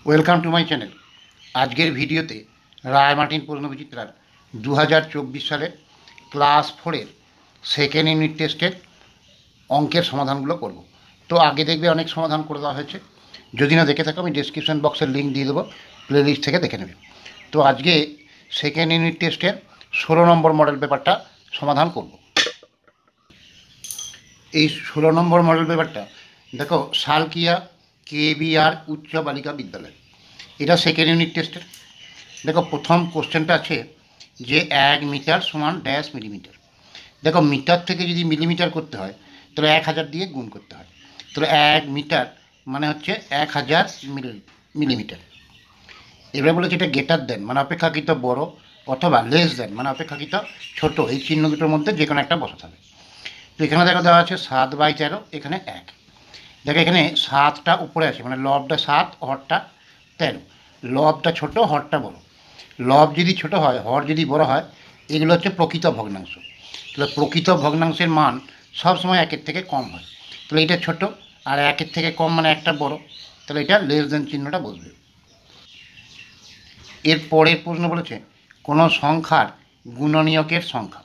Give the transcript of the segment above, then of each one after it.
Welcome to my channel. আজকের ভিডিওতে রায়মার্টিন প্রশ্নবিচিত্রার 2024 সালের ক্লাস 4-এর সেকেন্ড ইউনিট টেস্টের অঙ্কের সমাধানগুলো করব। তো আগে দেখবে অনেক সমাধান করে দেওয়া হয়েছে, যদি না দেখে থাকো আমি ডেসক্রিপশন বক্সের লিঙ্ক দিয়ে দেবো, প্লেলিস্ট থেকে দেখে নেবে। তো আজকে সেকেন্ড ইউনিট টেস্টের 16 নম্বর মডেল পেপারটা সমাধান করব। এই 16 নম্বর মডেল পেপারটা দেখো, সালকিয়া KBR উচ্চ বালিকা বিদ্যালয়, এটা সেকেন্ড ইউনিট টেস্টের। দেখো প্রথম কোশ্চেনটা আছে যে 1 মিটার সমান ড্যাশ মিলিমিটার। দেখো মিটার থেকে যদি মিলিমিটার করতে হয় তাহলে 1000 দিয়ে গুণ করতে হয়। তাহলে 1 মিটার মানে হচ্ছে 1000 মিলিমিটার। এবারে বলেছে এটা গ্রেটার দেন মানে অপেক্ষাকৃত বড়, অথবা লেস দেন মানে অপেক্ষাকৃত ছোট, এই চিহ্ন দুটোর মধ্যে যে কোনো একটা বসাতে হবে। তো এখানে দেখো দেওয়া আছে 7/13, এখানে 1। দেখো এখানে 7টা উপরে আছে, মানে লবটা 7, হরটা 13। লবটা ছোট, হরটা বড়। লব যদি ছোট হয়, হর যদি বড় হয়, এগুলো হচ্ছে প্রকৃত ভগ্নাংশ। তাহলে প্রকৃত ভগ্নাংশের মান সবসময় 1-এর থেকে কম হয়। তাহলে এটা ছোট, আর 1-এর থেকে কম মানে একটা বড়, তাহলে এটা লেস দেন চিহ্নটা বসবে। এর পরের প্রশ্ন বলেছে কোনো সংখ্যার গুণনীয়কের সংখ্যা।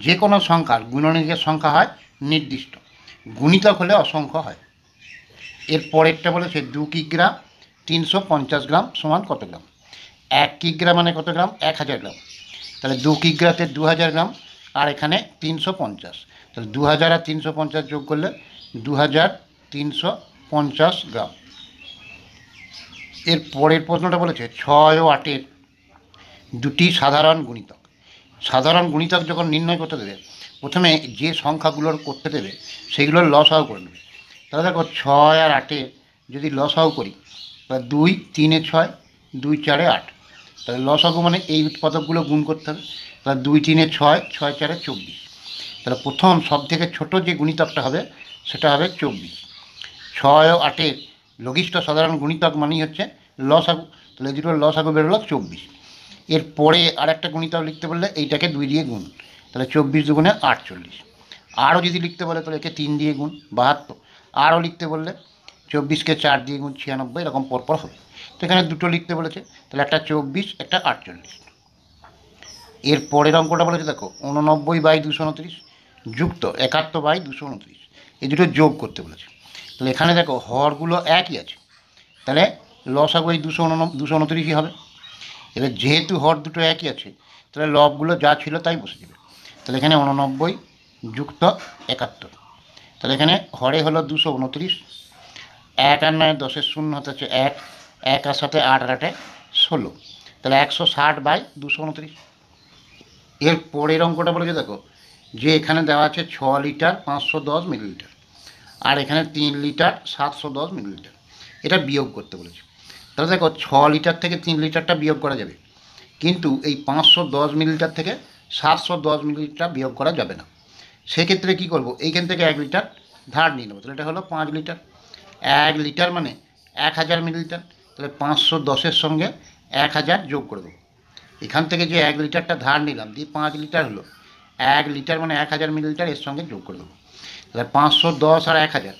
যে কোনো সংখ্যার গুণনীয়কের সংখ্যা হয় নির্দিষ্ট, গুণিতক হলে অসংখ্য হয়। এর পরেরটা বলেছে 2 কিগ্রা 350 গ্রাম সমান কত গ্রাম। 1 কিগ্রা মানে কত গ্রাম? 1000 গ্রাম। তাহলে 2 কিগ্রাতে 2000 গ্রাম, আর এখানে 350। তাহলে 2000 আর 350 যোগ করলে 2350 গ্রাম। এর পরের প্রশ্নটা বলেছে 6 ও 8-এর দুটি সাধারণ গুণিতক। সাধারণ গুণিতক যখন নির্ণয় করতে দেবে, প্রথমে যে সংখ্যাগুলোর করতে দেবে সেগুলোর লসাগু করে নেবে। তাহলে দেখো 6 আর 8-এর যদি লসাগু করি, তাহলে 2 3-এ 6, 2 4-এ 8। তাহলে লসাগু মানে এই উৎপাদকগুলো গুণ করতে হবে। তাহলে 2 3-এ 6, 6 4-এ 24। তাহলে প্রথম সব থেকে ছোটো যে গুণিতকটা হবে সেটা হবে 24। 6 ও 8-এর লঘিষ্ঠ সাধারণ গুণিতক মানেই হচ্ছে লসাগু। তাহলে এই দুটোর লসাগু বেরোলো 24। এর পরে আর একটা গুণিতক লিখতে বললে এইটাকে 2 দিয়ে গুণ, তাহলে 24 দুগুণে 48। আরও যদি লিখতে বলে তাহলে একে 3 দিয়ে গুণ, 72। আরও লিখতে বললে 24কে 4 দিয়ে গুণ, 96। এরকম পরপর হবে। তো এখানে দুটো লিখতে বলেছে, তাহলে একটা 24, একটা 48। এর পরের অঙ্কটা বলেছে দেখো 89/229 যুক্ত 71/229, এই দুটো যোগ করতে বলেছে। তাহলে এখানে দেখো হরগুলো একই আছে, তাহলে লসাগু এই 229ই হবে। এবার যেহেতু হর দুটো একই আছে, তাহলে লবগুলো যা ছিল তাই বসে যাবে। তাহলে এখানে 89 যুক্ত 71। তাহলে এখানে হরে হলো 229, 1 আর 9 10-এর শূন্য হতে হচ্ছে 1, 1 আর 7 8 আর 8 16, তাহলে 160/229। এর পরের অঙ্কটা বলেছে দেখো যে এখানে দেওয়া আছে 6 লিটার 510 মিলিলিটার, আর এখানে 3 লিটার 710 মিলিলিটার। এটা বিয়োগ করতে বলেছে। তাহলে দেখো 6 লিটার থেকে 3 লিটারটা বিয়োগ করা যাবে, কিন্তু এই 510 মিলিলিটার থেকে 710 মিলিলিটার বিয়োগ করা যাবে না। সেক্ষেত্রে কী করব, এইখান থেকে 1 লিটার ধার নিয়ে নেবো। তাহলে এটা হলো 5 লিটার। 1 লিটার মানে 1000 মিলিলিটার। তাহলে 510-এর সঙ্গে 1000 যোগ করে দেবো। এখান থেকে যে 1 লিটারটা ধার নিলাম দিয়ে 5 লিটার হলো, 1 লিটার মানে 1000 মিলিলিটার, এর সঙ্গে যোগ করে দেবো। তাহলে 510 আর 1000,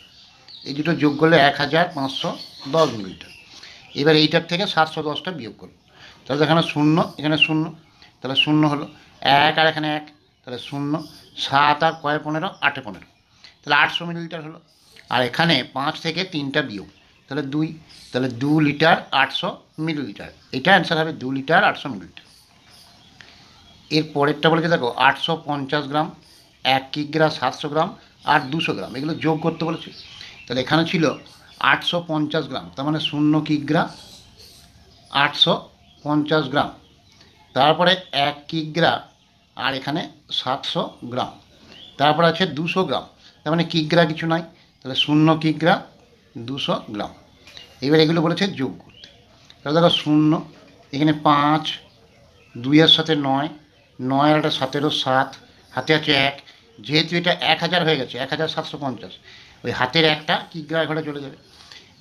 এই দুটো যোগ করলে 1510 মিলিলিটার। এবার এইটার থেকে 710টা বিয়োগ করব। তাহলে এখানে শূন্য, এখানে শূন্য, তাহলে শূন্য হলো 1 আর এখানে 1, তাহলে শূন্য। 7 আর কয়ে 15, 8-এ 15, তাহলে 800 মিলিলিটার হলো। আর এখানে 5 থেকে 3টা বিয়োগ, তাহলে 2, তাহলে 2 লিটার 800 মিলিলিটার। এটা অ্যান্সার হবে 2 লিটার 800 মিলিলিটার। এর পরেরটা বলেছে দেখো 850 গ্রাম, 1 কিগ্রা 700 গ্রাম আর 200 গ্রাম, এগুলো যোগ করতে বলেছে। তাহলে এখানে ছিল 850 গ্রাম, তার মানে 0 কিগ্রা 850 গ্রাম, তারপরে 1 কিগ্রা আর এখানে 700 গ্রাম, তারপরে আছে 200 গ্রাম, তার মানে কিগ্রা কিছু নাই, তাহলে 0 কিগ্রা 200 গ্রাম। এবার এগুলো বলেছে যোগ করতে। তাহলে দেখো 0, এখানে 5, 2-এর সাথে 9, 9 আর একটা 7-এরও 7, হাতে আছে 1। যেহেতু এটা 1000 হয়ে গেছে, 1750, ওই হাতের একটা কিগ্রা ঘরে চলে যাবে।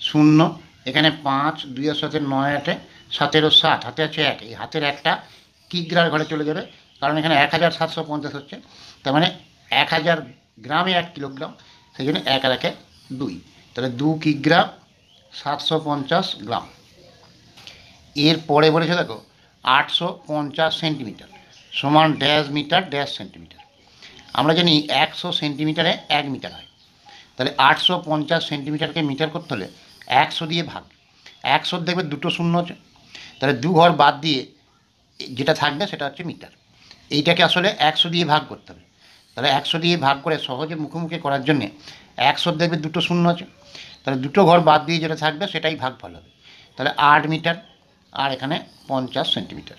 0, এখানে 5, 2-এর সাথে 9 8-এ 7-এরও 7, হাতে আছে 1, এই হাতের একটা কিগ্রার ঘরে চলে যাবে, কারণ এখানে 1750 হচ্ছে, তার মানে 1000 গ্রামে 1 কিলোগ্রাম, সেই জন্য 1 আর 1-এ 2, তাহলে 2 কিগ্রা 750 গ্রাম। এরপরে বলেছে দেখো 850 সেন্টিমিটার সমান ড্যাশ মিটার ড্যাশ সেন্টিমিটার। আমরা জানি 100 সেন্টিমিটারে 1 মিটার হয়, তাহলে 850 সেন্টিমিটারকে মিটার করতে হলে 100 দিয়ে ভাগ। 100 দেখবে দুটো শূন্য আছে, তাহলে দু ঘর বাদ দিয়ে যেটা থাকবে সেটা হচ্ছে মিটার। এইটাকে আসলে 100 দিয়ে ভাগ করতে হবে, তাহলে 100 দিয়ে ভাগ করে সহজে মুখোমুখি করার জন্যে 100 দেখবে দুটো শূন্য আছে, তাহলে দুটো ঘর বাদ দিয়ে যেটা থাকবে সেটাই ভাগফল হবে। তাহলে 8 মিটার আর এখানে 50 সেন্টিমিটার।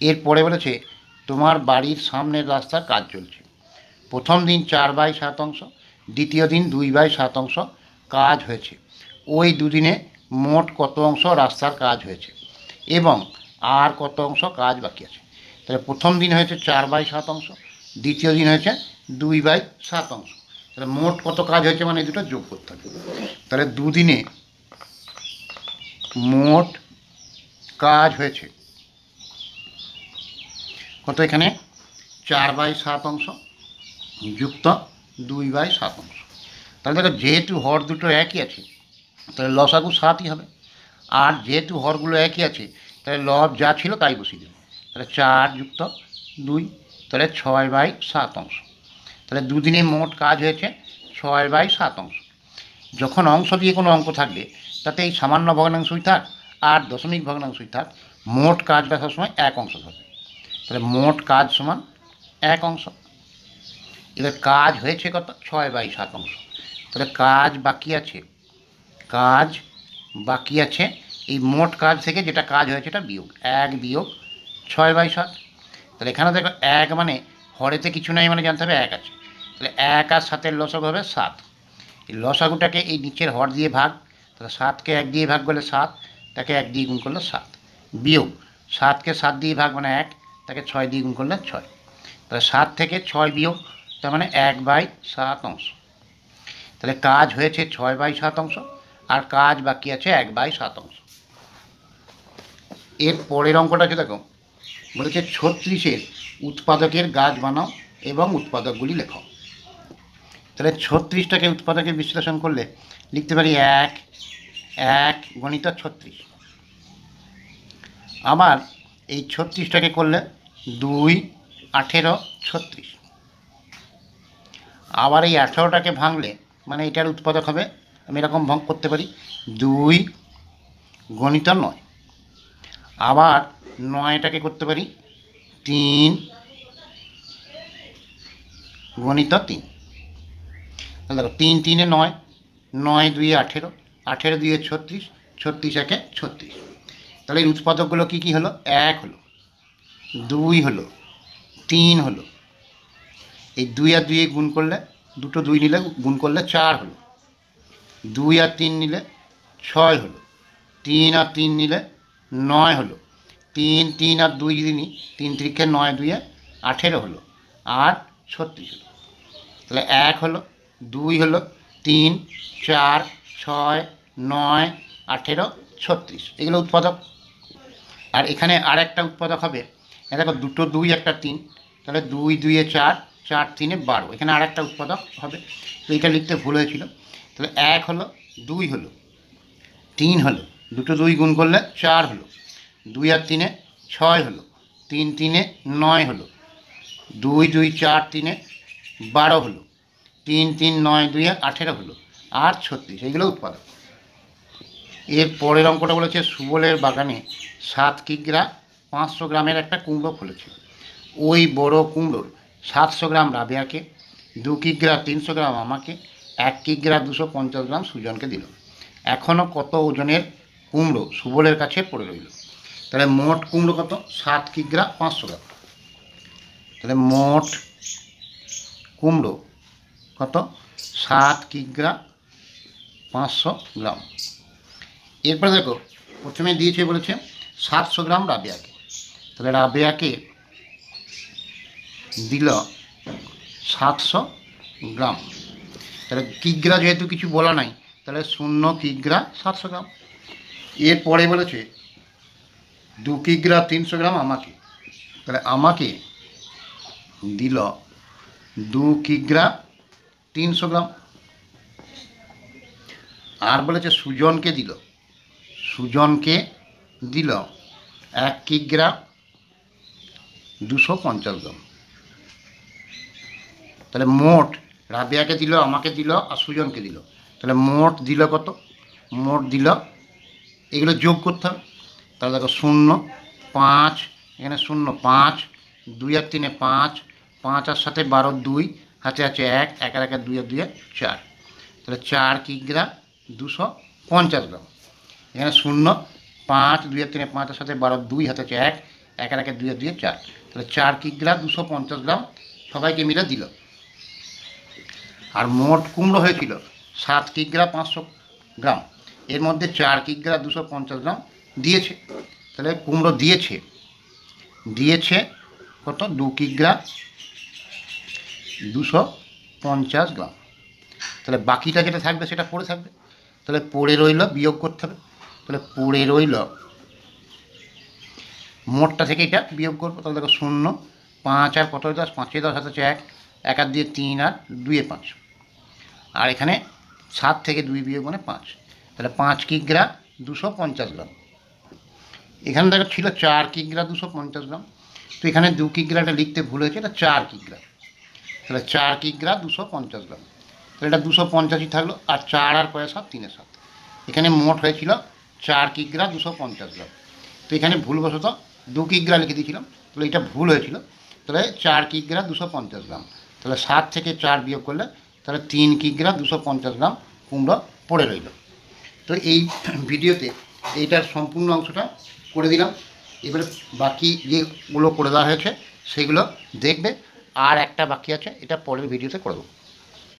এরপরে বলেছে তোমার বাড়ির সামনের রাস্তার কাজ চলছে। প্রথম দিন 4/7 দ্বিতীয় দিন 2/7 কাজ হয়েছে। ওই দুদিনে মোট কত অংশ রাস্তার কাজ হয়েছে এবং আর কত অংশ কাজ বাকি আছে। তাহলে প্রথম দিন হয়েছে 4/7, দ্বিতীয় দিন হয়েছে 2/7। তাহলে মোট কত কাজ হয়েছে মানে দুটো যোগ করতে হবে। তাহলে দুদিনে মোট কাজ হয়েছে কত, এখানে 4/7 যুক্ত 2/7। তাহলে দেখো যেহেতু হর দুটো একই আছে তাহলে লসাগু 7ই হবে, আর যেহেতু হরগুলো একই আছে তাহলে লব যা ছিল তাই বসিয়ে দেবে। তাহলে 4 যুক্ত 2, তাহলে 6/7। তাহলে দুদিনে মোট কাজ হয়েছে 6/7। যখন অংশ দিয়ে কোনো অঙ্ক থাকবে তাতে এই সামান্য ভগ্নাংশই থাক আর দশমিক ভগ্নাংশই থাক, মোট কাজটা সবসময় এক অংশ হবে। তাহলে মোট কাজ সমান 1 অংশ। এবার কাজ হয়েছে কত, 6/7। তাহলে কাজ বাকি আছে এই মোট কাজ থেকে যেটা কাজ হয়েছে এটা বিয়োগ 1 বিয়োগ 6/7। তাহলে এখানে দেখো 1 মানে হরেতে কিছু নাই মানে জানতে হবে 1 আছে, তাহলে 1 আর 7-এর লসাগু হবে 7। এই লসাগুটাকে এই নিচের হর দিয়ে ভাগ, তাহলে 7কে 1 দিয়ে ভাগ করলে 7, তাকে 1 দিয়ে গুণ করলে 7, বিয়োগ 7কে 7 দিয়ে ভাগ মানে 1, তাকে 6 দিয়ে গুণ করলে 6। তাহলে 7 থেকে 6 বিয়োগ তার মানে 1/7 অংশ। তাহলে কাজ হয়েছে 6/7 অংশ আর কাজ বাকি আছে 1/7 অংশ। এর পরের অঙ্কটা আছে দেখো, বলেছে 36-এর উৎপাদকের গাছ বানাও এবং উৎপাদকগুলি লেখাও। তাহলে 36টাকে উৎপাদকের বিশ্লেষণ করলে লিখতে পারি 1 গণিত 36। আবার এই 36টাকে করলে 2 18 36। আবার এই 18টাকে ভাঙলে মানে এটার উৎপাদক হবে, আমি এরকম ভাগ করতে পারি 2 গণিত 9। আবার 9টাকে করতে পারি 3 গণিত 3। তাহলে দেখো 3 3 9, 9 2 18, 18 2 36, 36 1 36। তাহলে এই উৎপাদকগুলো কী কী হলো, 1 হলো, 2 হলো, 3 হলো, এই 2 আর 2 গুণ করলে দুটো 2 নিলে গুণ করলে 4 হলো, 2 আর 3 নিলে 6 হলো, 3 আর 3 নিলে 9 হলো, 3 3 আর 2 যদি নিই 3 3 9 2 18 হলো আর 36 হলো। তাহলে 1 হলো, 2 হলো, 3 4 6 9 18 36, এগুলো উৎপাদক। আর এখানে আর একটা উৎপাদক হবে, দেখো দুটো 2 একটা 3, তাহলে 2 2 4, 4 3 12, এখানে আর একটা উৎপাদক হবে। তো এটা লিখতে ভুল হয়েছিল। তাহলে 1 হলো, 2 হলো, 3 হলো, দুটো 2 গুণ করলে 4 হলো, 2 আর 3 6 হলো, 3 3 9 হলো, 2 2 4 3 12 হলো, 3 3 9 2 18 হলো আর 36, এগুলো উৎপাদক। এর পরের অঙ্কটা বলেছে সুবলের বাগানে 7 কিগ্রা 500 গ্রামের একটা কুমড়ো ফলেছিল। ওই বড় কুমড়োর 700 গ্রাম রাবেয়াকে, 2 কিগ্রা 300 গ্রাম আমাকে, 1 কিগ্রা 250 গ্রাম সুজনকে দিল। এখনও কত ওজনের কুমড়ো সুবলের কাছে পড়ে রইল? তাহলে মোট কুমড়ো কত, 7 কিগ্রা 500 গ্রাম। তাহলে মোট কুমড়ো কত, 7 কিগ্রা 500 গ্রাম। এরপরে দেখো প্রথমে দিয়েছে বলেছে 700 গ্রাম রাবেয়াকে, তাহলে রাবেয়াকে দিল 700 গ্রাম। তাহলে কিগ্রা যেহেতু কিছু বলা নাই তাহলে 0 কিগ্রা 700 গ্রাম। এরপরে বলেছে 2 কিগ্রা 300 গ্রাম আমাকে, তাহলে আমাকে দিল 2 কিগ্রা 300 গ্রাম। আর বলেছে সুজনকে দিল, সুজনকে দিল 1 কিগ্রা 250 গ্রাম। তাহলে মোট রাবেয়াকে দিল, আমাকে দিল আর সুজনকে দিল, তাহলে মোট দিল কত? মোট দিল, এগুলো যোগ করতে হবে। তাহলে দেখো 0 5, এখানে 0 5, 2 আর 3 5, 5 আর 7 12, 2 হাতে আছে 1, 1 আর 1 2 আর 2 4, তাহলে 4 কিগ্রা 250 গ্রাম। এখানে 0 5, 2 আর 3 5 আর 7 12, 2 হাতে আছে 1, 1 আর 1 2 আর 2 4, তাহলে 4 কিগ্রা 250 গ্রাম সবাইকে মিলে দিল। আর মোট কুমড়ো হয়েছিল 7 কিগ্রা 500 গ্রাম, এর মধ্যে 4 কিগ্রা 250 গ্রাম দিয়েছে। তাহলে কুমড়ো দিয়েছে কত? 2 কিগ্রা 250 গ্রাম। তাহলে বাকিটা যেটা থাকবে সেটা পড়ে থাকবে, তাহলে পড়ে রইল, বিয়োগ করতে হবে। তাহলে পড়ে রইল, মোটটা থেকে এটা বিয়োগ করবো। তাহলে দেখো 0 5 আর কত 10, 5 10 হাতে 1, 1 আর 2 3 আর 2 5, আর এখানে 7 থেকে 2 বিয়োগ মানে 5, তাহলে 5 কিগ্রা 250 গ্রাম। এখানে দেখো ছিল 4 কিগ্রা 250 গ্রাম, তো এখানে 2 কিগ্রাটা লিখতে ভুল হয়েছে, এটা 4 কিগ্রা। তাহলে 4 কিগ্রা 250 গ্রাম, তাহলে এটা 250ই থাকলো, আর 4 আর 5 7 3 7, এখানে মোট হয়েছিল 4 কিগ্রা 250 গ্রাম। তো এখানে ভুলবশত 2 কিগ্রা লিখে দিয়েছিলাম, তাহলে এটা ভুল হয়েছিল। তাহলে 4 কিগ্রা 250 গ্রাম, তাহলে 7 থেকে 4 বিয়োগ করলে তাহলে 3 কিগ্রা 250 গ্রাম কুমড়ো পড়ে রইল। তো এই ভিডিওতে এইটার সম্পূর্ণ অংশটা করে দিলাম। এবারে বাকি যেগুলো করে দেওয়া হয়েছে সেগুলো দেখবে, আর একটা বাকি আছে, এটা পরের ভিডিওতে করব।